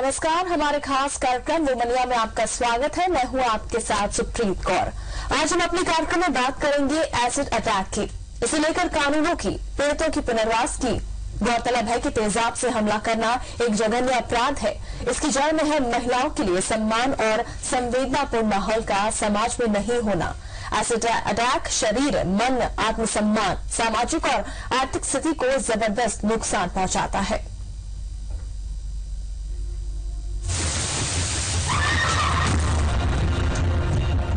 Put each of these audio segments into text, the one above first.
नमस्कार, हमारे खास कार्यक्रम वुमनिया में आपका स्वागत है। मैं हूं आपके साथ सुप्रीत कौर। आज हम अपने कार्यक्रम में बात करेंगे एसिड अटैक की, इसे लेकर कानूनों की, पीड़ितों की पुनर्वास की। गौरतलब है कि तेजाब से हमला करना एक जघन्य अपराध है। इसकी जड़ में है महिलाओं के लिए सम्मान और संवेदनापूर्ण माहौल का समाज में नहीं होना। एसिड अटैक शरीर, मन, आत्मसम्मान, सामाजिक और आर्थिक स्थिति को जबरदस्त नुकसान पहुंचाता है।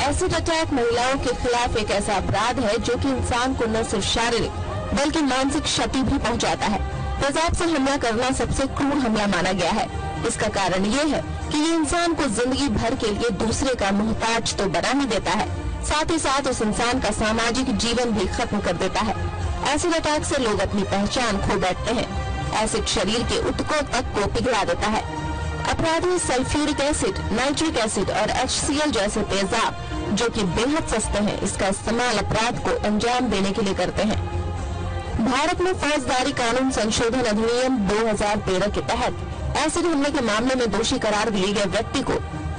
एसिड अटैक महिलाओं के खिलाफ एक ऐसा अपराध है जो कि इंसान को न सिर्फ शारीरिक बल्कि मानसिक क्षति भी पहुंचाता है। तेजाब से हमला करना सबसे क्रूर हमला माना गया है। इसका कारण ये है कि ये इंसान को जिंदगी भर के लिए दूसरे का मोहताज तो बना ही देता है, साथ ही साथ उस इंसान का सामाजिक जीवन भी खत्म कर देता है। एसिड अटैक से लोग अपनी पहचान खो बैठते हैं। एसिड शरीर के ऊतकों तक को पिघला देता है। अपराधी सल्फ्यूरिक एसिड, नाइट्रिक एसिड और HCl जैसे तेजाब, जो कि बेहद सस्ते हैं, इसका इस्तेमाल अपराध को अंजाम देने के लिए करते हैं। भारत में फौजदारी कानून संशोधन अधिनियम 2013 के तहत एसिड हमले के मामले में दोषी करार दिए गए व्यक्ति को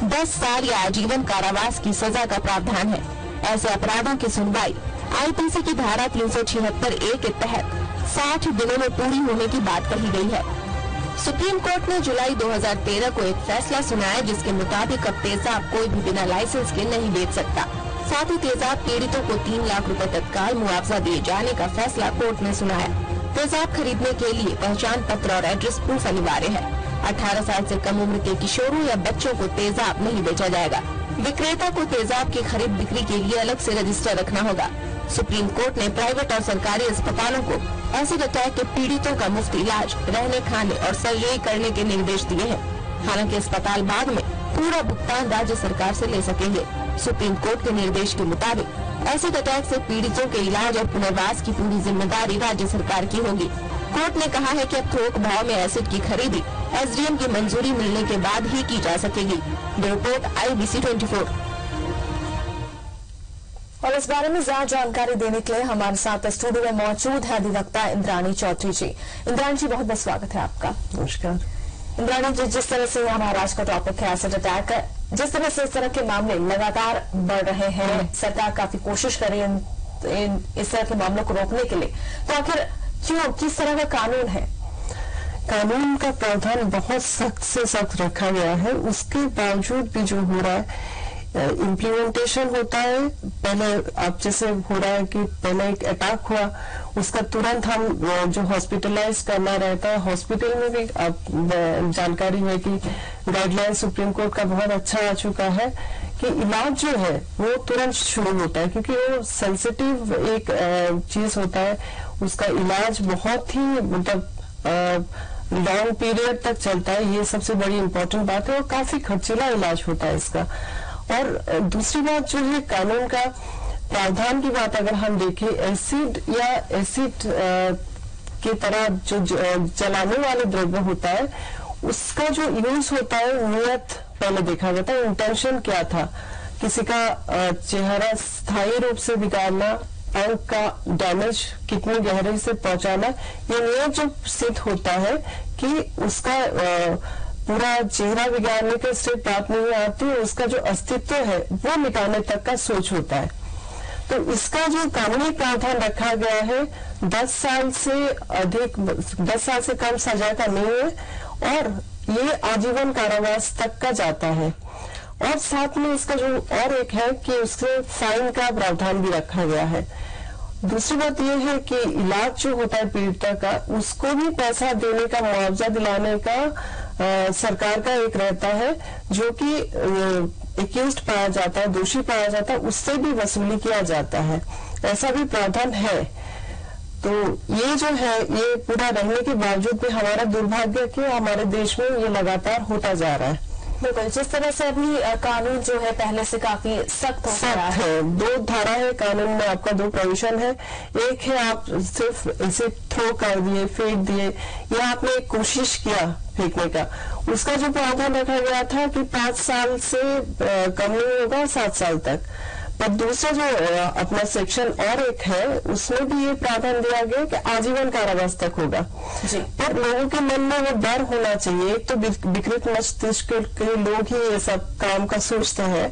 10 साल या आजीवन कारावास की सजा का प्रावधान है। ऐसे अपराधों की सुनवाई IPC की धारा 376A के तहत 60 दिनों में पूरी होने की बात कही गई है। सुप्रीम कोर्ट ने जुलाई 2013 को एक फैसला सुनाया जिसके मुताबिक अब तेजाब कोई भी बिना लाइसेंस के नहीं बेच सकता। साथ ही तेजाब पीड़ितों को 3 लाख रुपए तत्काल मुआवजा दिए जाने का फैसला कोर्ट ने सुनाया। तेजाब खरीदने के लिए पहचान पत्र और एड्रेस प्रूफ अनिवार्य है। 18 साल से कम उम्र के किशोरों या बच्चों को तेजाब नहीं बेचा जाएगा। विक्रेता को तेजाब की खरीद बिक्री के लिए अलग से रजिस्टर रखना होगा। सुप्रीम कोर्ट ने प्राइवेट और सरकारी अस्पतालों को एसिड अटैक के पीड़ितों का मुफ्त इलाज, रहने, खाने और सर्जरी करने के निर्देश दिए हैं। हालांकि अस्पताल बाद में पूरा भुगतान राज्य सरकार से ले सकेंगे। सुप्रीम कोर्ट के निर्देश के मुताबिक एसिड अटैक से पीड़ितों के इलाज और पुनर्वास की पूरी जिम्मेदारी राज्य सरकार की होगी। कोर्ट ने कहा है कि अब थोक भाव में एसिड की खरीदी SDM की मंजूरी मिलने के बाद ही की जा सकेगी। Report IBC 24। और इस बारे में ज्यादा जानकारी देने के लिए हमारे साथ स्टूडियो में मौजूद है अधिवक्ता इंद्राणी चौधरी जी। इंद्राणी जी, बहुत बहुत स्वागत है आपका। नमस्कार। इंद्राणी जी, जिस तरह से हमारा आज का टॉपिक है एसिड अटैक, जिस तरह से इस तरह के मामले लगातार बढ़ रहे हैं, सरकार काफी कोशिश कर रही है इस तरह के मामलों को रोकने के लिए, तो आखिर क्यों, किस तरह का कानून है? कानून का प्रावधान बहुत सख्त से सख्त रखा गया है, उसके बावजूद भी जो हो रहा है, इम्प्लीमेंटेशन होता है। पहले अब जैसे हो रहा है कि पहले एक अटैक हुआ, उसका तुरंत हम जो हॉस्पिटलाइज करना रहता है, हॉस्पिटल में भी अब जानकारी है कि गाइडलाइन सुप्रीम कोर्ट का बहुत अच्छा आ चुका है कि इलाज जो है वो तुरंत शुरू होता है, क्योंकि वो सेंसिटिव एक चीज होता है। उसका इलाज बहुत ही मतलब लॉन्ग पीरियड तक चलता है, ये सबसे बड़ी इम्पोर्टेंट बात है, और काफी खर्चीला इलाज होता है इसका। और दूसरी बात जो है कानून का प्रावधान की बात अगर हम देखें, एसिड या एसिड की तरह जो जलाने वाले द्रव्य होता है, उसका जो यूज होता है, नियत पहले देखा जाता है, इंटेंशन क्या था, किसी का चेहरा स्थायी रूप से बिगाड़ना, अंग का डैमेज कितनी गहराई से पहुंचाना, ये नियत जो सिद्ध होता है कि उसका पूरा चेहरा बिगाड़ने के सिर्फ बात नहीं आती, उसका जो अस्तित्व है वो मिटाने तक का सोच होता है। तो इसका जो कानूनी प्रावधान रखा गया है 10 साल से अधिक, 10 साल से कम सजा का नहीं है, और ये आजीवन कारावास तक का जाता है। और साथ में इसका जो और एक है कि उससे फाइन का प्रावधान भी रखा गया है। दूसरी बात यह है कि इलाज जो होता है पीड़िता का, उसको भी पैसा देने का, मुआवजा दिलाने का सरकार का एक रहता है, जो कि एक्यूज्ड पाया जाता है, दोषी पाया जाता है, उससे भी वसूली किया जाता है। ऐसा भी प्रावधान है। तो ये जो है, ये पूरा रहने के बावजूद भी हमारा दुर्भाग्य कि हमारे देश में ये लगातार होता जा रहा है। बिल्कुल, जिस तरह से अभी कानून जो है पहले से काफी सख्त हो गया है। 2 धारा है कानून में, आपका 2 प्रोविजन है। एक है आप सिर्फ इसे थ्रो कर दिए, फेंक दिए, या आपने एक कोशिश किया फेंकने का, उसका जो प्रावधान रखा गया था कि 5 साल से कम नहीं होगा, 7 साल तक। पर दूसरा जो अपना सेक्शन और एक है, उसमें भी ये प्रावधान दिया गया कि आजीवन कारावास तक होगा जी। पर लोगों के मन में वो डर होना चाहिए। तो विकृत मस्तिष्क के लोग ही ये सब काम का सोचते हैं,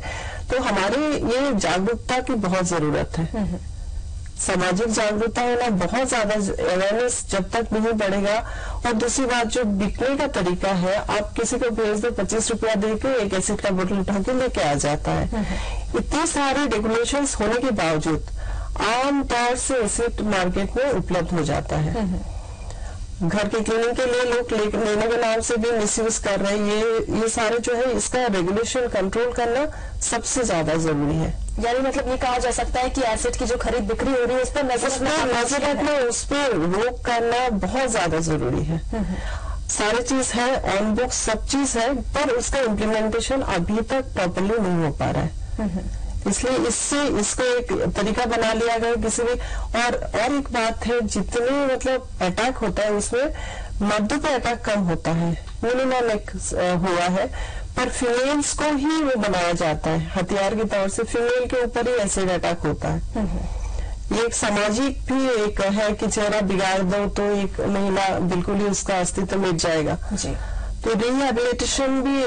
तो हमारी ये जागरूकता की बहुत जरूरत है। सामाजिक जागरूकता होना बहुत ज्यादा, अवेयरनेस जब तक नहीं बढ़ेगा। और दूसरी बात, जो बिकने का तरीका है, आप किसी को भेज दो 25 रुपया देके एक एसिड का बोतल उठा के लेके आ जाता है। इतनी सारी रेगुलेशंस होने के बावजूद आम तौर से एसिड मार्केट में उपलब्ध हो जाता है। घर की क्लीनिंग के लिए लोग लेने के नाम से भी मिसयूज कर रहे हैं। ये सारे जो है, इसका रेगुलेशन कंट्रोल करना सबसे ज्यादा जरूरी है। यानी मतलब ये कहा जा सकता है कि एसिड की जो खरीद बिक्री हो रही है, उस पर नजर रखना, उस पर रोक करना बहुत ज्यादा जरूरी है। सारी चीज है, ऑन बुक सब चीज है, पर उसका इम्प्लीमेंटेशन अभी तक प्रॉपरली नहीं हो पा रहा है। इसलिए इसको एक तरीका बना लिया गया किसी भी। और एक बात है, जितने मतलब अटैक होता है उसमें मर्दों पे अटैक कम होता है, मिनिमम हुआ है, पर फीमेल्स को ही वो बनाया जाता है हथियार के तौर से। फीमेल के ऊपर ही एसिड अटैक होता है। ये एक सामाजिक भी एक है कि चेहरा बिगाड़ दो तो एक महिला बिल्कुल ही उसका अस्तित्व मिट जाएगा जी। तो रिहेबिलिटेशन भी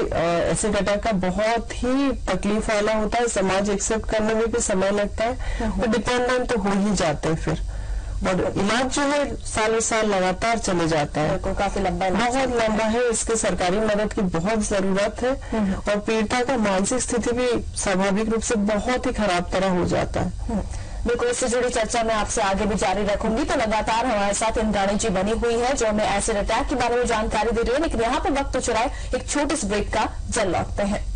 एसिड अटैक का बहुत ही तकलीफ वाला होता है। समाज एक्सेप्ट करने में भी समय लगता है, और डिपेंडेंट तो हो ही जाते हैं फिर। और इलाज जो है सालों साल लगातार चले जाता है, काफी लंबा, बहुत लंबा है। इसके सरकारी मदद की बहुत जरूरत है। और पीड़िता का मानसिक स्थिति भी स्वाभाविक रूप से बहुत ही खराब तरह हो जाता है। बिल्कुल, इससे जुड़ी चर्चा मैं आपसे आगे भी जारी रखूंगी। तो लगातार हमारे साथ इंद्राणी जी बनी हुई है, जो हमें एसिड अटैक के बारे में जानकारी दे रही है। लेकिन यहाँ पे वक्त तो चुराए, एक छोटे से ब्रेक का जल लौटते हैं।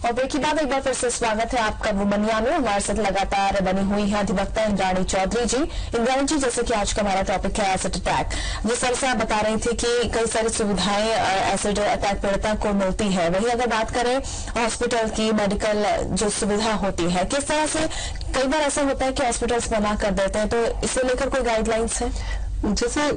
और ब्रेक के बाद एक बार फिर से स्वागत है आपका वुमनिया में। हमारे साथ लगातार बनी हुई है अधिवक्ता इंद्राणी चौधरी जी। इंद्राणी जी, जैसे कि आज का हमारा टॉपिक है एसिड अटैक, जिस तरह से आप बता रही थी कि कई सारी सुविधाएं एसिड अटैक पीड़िता को मिलती है, वही अगर बात करें हॉस्पिटल की, मेडिकल जो सुविधा होती है, किस तरह से कई बार ऐसा होता है कि हॉस्पिटल्स मना कर देते हैं, तो इसे लेकर कोई गाइडलाइंस है? जैसे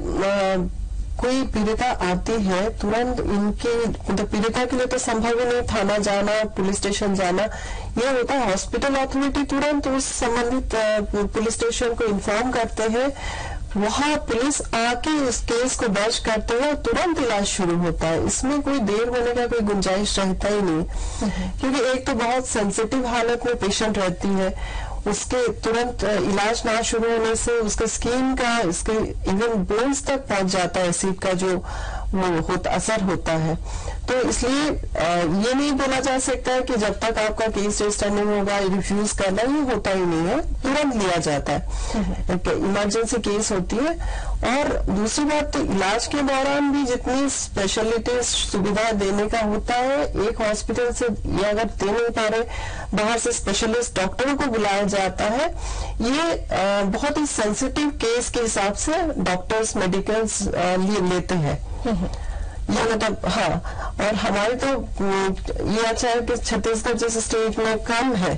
कोई पीड़िता आती है, तुरंत इनके मतलब पीड़िता के लिए तो संभव ही नहीं थाना जाना, पुलिस स्टेशन जाना। ये होता है हॉस्पिटल अथॉरिटी तुरंत उस संबंधित पुलिस स्टेशन को इन्फॉर्म करते हैं, वहां पुलिस आके इस केस को दर्ज करते हैं और तुरंत इलाज शुरू होता है। इसमें कोई देर होने का कोई गुंजाइश रहता ही नहीं, क्योंकि एक तो बहुत सेंसिटिव हालत में पेशेंट रहती है, उसके तुरंत इलाज ना शुरू होने से उसके स्किन का, इसके इवन बोन्स तक पहुंच जाता है एसिड का जो वो असर होता है। तो इसलिए ये नहीं बोला जा सकता है कि जब तक आपका केस रजिस्टर नहीं होगा रिफ्यूज करना, ये होता ही नहीं है, तुरंत लिया जाता है। इमरजेंसी केस होती है। और दूसरी बात, तो इलाज के दौरान भी जितनी स्पेशलिटी सुविधा देने का होता है, एक हॉस्पिटल से ये अगर दे नहीं पा रहे, बाहर से स्पेशलिस्ट डॉक्टरों को बुलाया जाता है। ये बहुत ही सेंसिटिव केस के हिसाब से डॉक्टर्स मेडिकल्स लेते हैं। ये मतलब हाँ। और हमारे तो ये अच्छा है कि छत्तीसगढ़ जैसे स्टेट में कम है,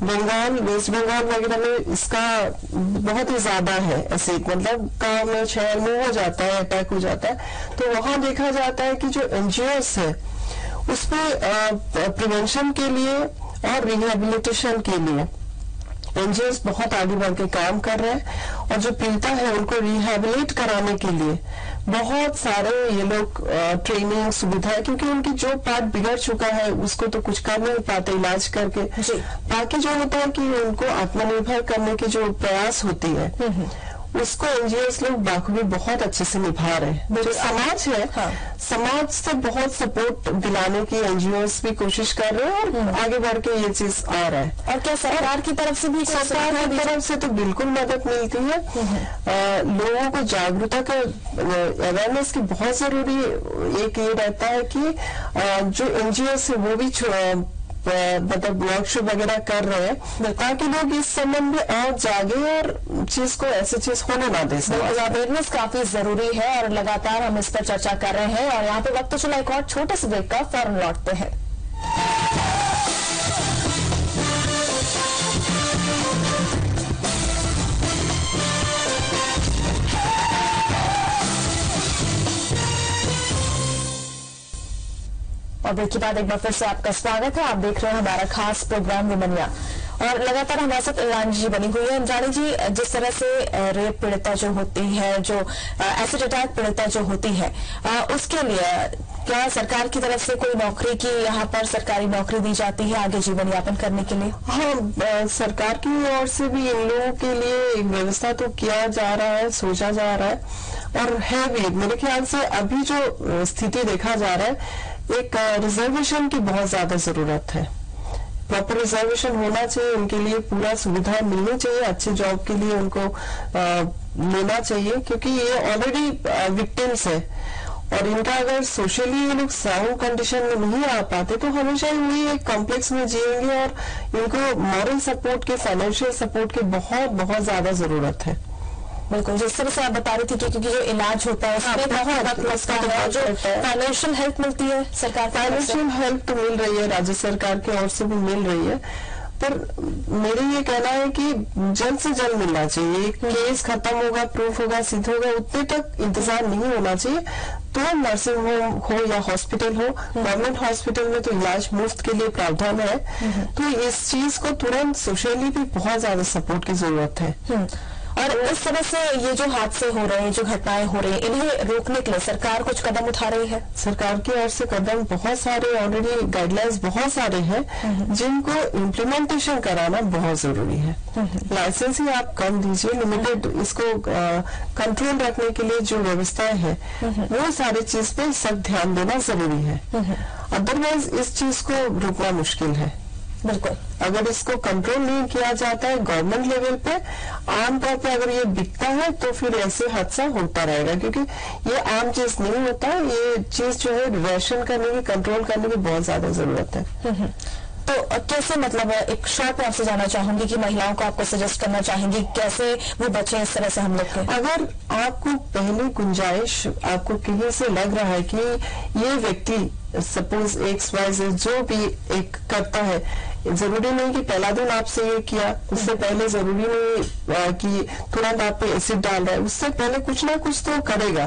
बंगाल, वेस्ट बंगाल वगैरह में इसका बहुत ही ज्यादा है एसिड, मतलब गांव में, शहर में हो जाता है, अटैक हो जाता है। तो वहां देखा जाता है कि जो एनजीओस है उसमें प्रिवेंशन के लिए और रिहेबिलिटेशन के लिए एनजीओस बहुत आगे बढ़ के काम कर रहे हैं। और जो पीड़िता है उनको रिहेबिलिट कराने के लिए बहुत सारे ये लोग ट्रेनिंग सुविधाएं, क्योंकि उनकी जो पार्ट बिगड़ चुका है उसको तो कुछ कर नहीं पाते इलाज करके। बाकी जो होता है कि उनको आत्मनिर्भर करने की जो प्रयास होती है उसको एनजीओस लोग बाखूबी बहुत अच्छे से निभा रहे हैं। जो समाज है, हाँ, समाज से बहुत सपोर्ट दिलाने की एनजीओस भी कोशिश कर रहे हैं और आगे बढ़ के ये चीज आ रहा है। और क्या सरकार की तरफ से भी? सरकार की तरफ से तो बिल्कुल मदद मिलती है। लोगों को जागरूकता का अवेयरनेस की बहुत जरूरी एक ये रहता है कि जो एनजीओस है वो भी मतलब वर्कशॉप वगैरह कर रहे हैं, ताकि लोग इस संबंध में और जागे और चीज को ऐसी चीज होने ना दे सके। अवेयरनेस काफी जरूरी है और लगातार हम इस पर चर्चा कर रहे हैं। और यहाँ पे वक्त चला एक और छोटे से ब्रेक का, फौरन लौटते हैं। और ब्रेक के बाद एक बार फिर से आपका स्वागत है। आप देख रहे हैं हमारा खास प्रोग्राम वुमनिया और लगातार हमारे साथ इंद्राणी जी बनी हुई है। इंद्राणी जी, जिस तरह से रेप पीड़िता जो होती है, जो एसिड अटैक पीड़िता जो होती है, उसके लिए क्या सरकार की तरफ से कोई नौकरी की यहाँ पर सरकारी नौकरी दी जाती है आगे जीवन यापन करने के लिए? हाँ, सरकार की ओर से भी इन लोगों के लिए एक व्यवस्था तो किया जा रहा है, सोचा जा रहा है और है भी। मेरे ख्याल से अभी जो स्थिति देखा जा रहा है, एक रिजर्वेशन की बहुत ज्यादा जरूरत है। प्रॉपर रिजर्वेशन होना चाहिए, उनके लिए पूरा सुविधा मिलनी चाहिए, अच्छे जॉब के लिए उनको लेना चाहिए, क्योंकि ये ऑलरेडी विक्टिम्स है और इनका अगर सोशली ये लोग साउंड कंडीशन में नहीं आ पाते तो हमेशा ही एक कॉम्प्लेक्स में जिएंगे और इनको मॉरल सपोर्ट के, फाइनेंशियल सपोर्ट के बहुत बहुत ज्यादा जरूरत है। बिल्कुल, जिस तरह से आप बता रही थी कि क्योंकि जो इलाज होता है उसमें बहुत वक्त लगता है, जो फाइनेंशियल हेल्प मिलती है सरकार, फाइनेंशियल हेल्प तो मिल रही है, राज्य सरकार की ओर से भी मिल रही है, पर मेरे ये कहना है कि जल्द से जल्द मिलना चाहिए। केस खत्म होगा, प्रूफ होगा, सिद्ध होगा, उतने तक इंतजार नहीं होना चाहिए। तो नर्सिंग होम हो या हॉस्पिटल हो, गवर्नमेंट हॉस्पिटल में तो इलाज मुफ्त के लिए प्रावधान है, तो इस चीज को तुरंत सोशली भी बहुत ज्यादा सपोर्ट की जरूरत है। और इस तरह से ये जो हादसे हो रहे हैं, जो घटनाएं हो रही हैं, इन्हें रोकने के लिए सरकार कुछ कदम उठा रही है? सरकार की ओर से कदम बहुत सारे, ऑलरेडी गाइडलाइंस बहुत सारे हैं जिनको इम्प्लीमेंटेशन कराना बहुत जरूरी है। लाइसेंस ही आप कम दीजिए, लिमिटेड इसको कंट्रोल रखने के लिए जो व्यवस्थाएं हैं वो सारी चीज पे सख्त ध्यान देना जरूरी है। अदरवाइज इस चीज को रोकना मुश्किल है। बिल्कुल, अगर इसको कंट्रोल नहीं किया जाता है गवर्नमेंट लेवल पे, आमतौर पे अगर ये बिकता है तो फिर ऐसे हादसा होता रहेगा, क्योंकि ये आम चीज नहीं होता। ये चीज जो है रेशन करने की, कंट्रोल करने की बहुत ज्यादा जरूरत है। तो कैसे, मतलब एक शॉर्ट में आपसे जानना चाहूंगी कि महिलाओं को आपको सजेस्ट करना चाहेंगे कैसे वो बचे इस तरह से हम लोग के? अगर आपको पहली गुंजाइश, आपको कहीं से लग रहा है कि ये व्यक्ति सपोज XYZ जो भी एक करता है, जरूरी नहीं कि पहला दिन आपसे ये किया, उससे पहले जरूरी नहीं कि तुरंत आप पे एसिड डाल रहा है, उससे पहले कुछ ना कुछ तो करेगा।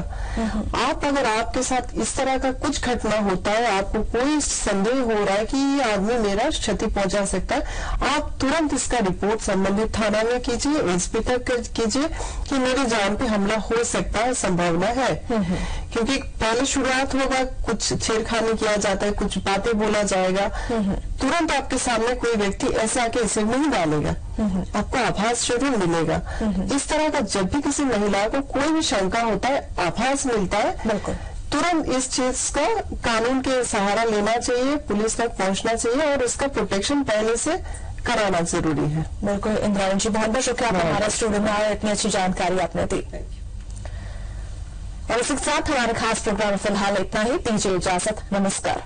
आप अगर आपके साथ इस तरह का कुछ घटना होता है, आपको कोई संदेह हो रहा है कि ये आदमी मेरा क्षति पहुंचा सकता है, आप तुरंत इसका रिपोर्ट संबंधित थाना में कीजिए, एसपी तक कीजिए कि मेरी जान पे हमला हो सकता है, संभावना है। क्योंकि पहले शुरुआत होगा, कुछ छेड़खानी किया जाता है, कुछ बातें बोला जाएगा, तुरंत आपके सामने कोई व्यक्ति ऐसे आके एसिड नहीं डालेगा, आपको आभास जरूर मिलेगा। इस तरह का जब भी किसी महिला को कोई भी शंका होता है, आभास मिलता है, बिल्कुल तुरंत इस चीज का कानून के सहारा लेना चाहिए, पुलिस तक पहुंचना चाहिए और इसका प्रोटेक्शन पहले से कराना जरूरी है। बिल्कुल इंद्राणी जी, बहुत बहुत शुक्रिया, आप हमारे स्टूडियो में आए, इतनी अच्छी जानकारी आपने दी। और इसके साथ हमारे खास प्रोग्राम फिलहाल इतना ही, दीजिए इजाजत, नमस्कार।